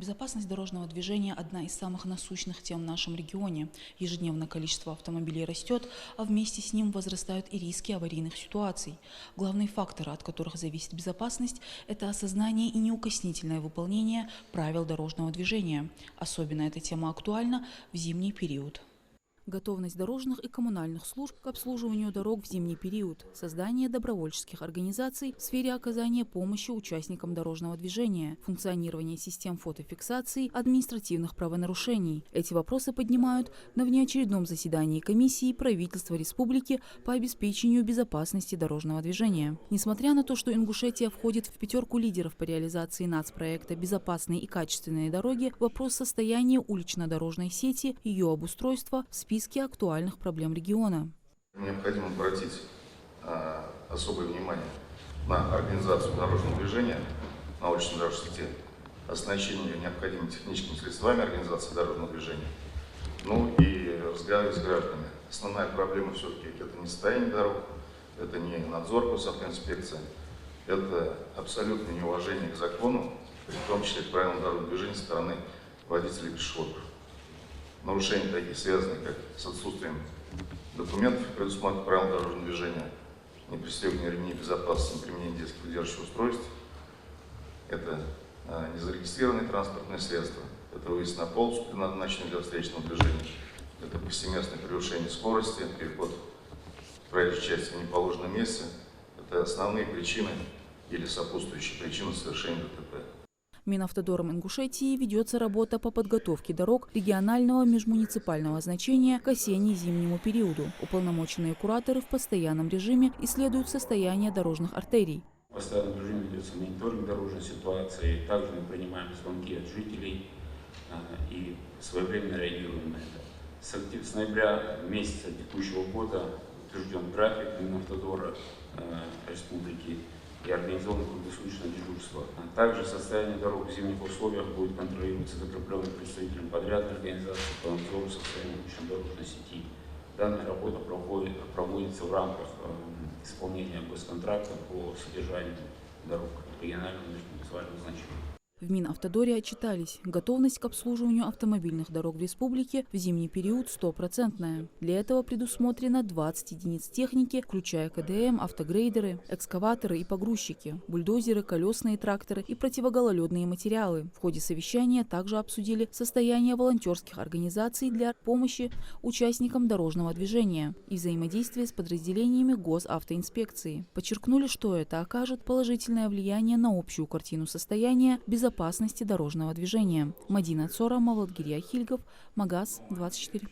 Безопасность дорожного движения – одна из самых насущных тем в нашем регионе. Ежедневно количество автомобилей растет, а вместе с ним возрастают и риски аварийных ситуаций. Главные факторы, от которых зависит безопасность – это осознание и неукоснительное выполнение правил дорожного движения. Особенно эта тема актуальна в зимний период. Готовность дорожных и коммунальных служб к обслуживанию дорог в зимний период, создание добровольческих организаций в сфере оказания помощи участникам дорожного движения, функционирование систем фотофиксации административных правонарушений. Эти вопросы поднимают на внеочередном заседании комиссии правительства республики по обеспечению безопасности дорожного движения. Несмотря на то, что Ингушетия входит в пятерку лидеров по реализации нацпроекта «Безопасные и качественные дороги», вопрос состояния улично-дорожной сети, ее обустройства в списке актуальных проблем региона. Необходимо обратить особое внимание на организацию дорожного движения на уличной дорожной сети, оснащение необходимыми техническими средствами организации дорожного движения, ну и разговаривать с гражданами. Основная проблема все-таки это не состояние дорог, это не надзор госавтоинспекции, это абсолютное неуважение к закону, в том числе к правилам дорожного движения со стороны водителей и пешеходов. Нарушения такие связаны, как с отсутствием документов, предусмотренных правилами дорожного движения, непристегивание ремней безопасности, неприменение детских удерживающих устройств, это незарегистрированные транспортные средства, это выезд на полосу, предназначенную для встречного движения, это повсеместное превышение скорости, переход в проезжей части в неположенном месте, это основные причины или сопутствующие причины совершения ДТП. Минавтодором Ингушетии ведется работа по подготовке дорог регионального межмуниципального значения к осенне-зимнему периоду. Уполномоченные кураторы в постоянном режиме исследуют состояние дорожных артерий. В постоянном режиме ведется мониторинг дорожной ситуации. Также мы принимаем звонки от жителей и своевременно реагируем на это. С ноября месяца текущего года утвержден график Минавтодора республики и организовано круглосуточное дежурство. Также состояние дорог в зимних условиях будет контролироваться закрепленным представителем подрядной организации по надзору состояния уличной дорожной сети. Данная работа проводится в рамках исполнения госконтракта по содержанию дорог регионального межмуниципального значения. В Минавтодоре отчитались, готовность к обслуживанию автомобильных дорог в республике в зимний период 100%. Для этого предусмотрено 20 единиц техники, включая КДМ, автогрейдеры, экскаваторы и погрузчики, бульдозеры, колесные тракторы и противогололедные материалы. В ходе совещания также обсудили состояние волонтерских организаций для помощи участникам дорожного движения и взаимодействия с подразделениями госавтоинспекции. Подчеркнули, что это окажет положительное влияние на общую картину состояния безопасности дорожного движения. Мадина Цора, Мавладгирия Хильгов, Магаз 24.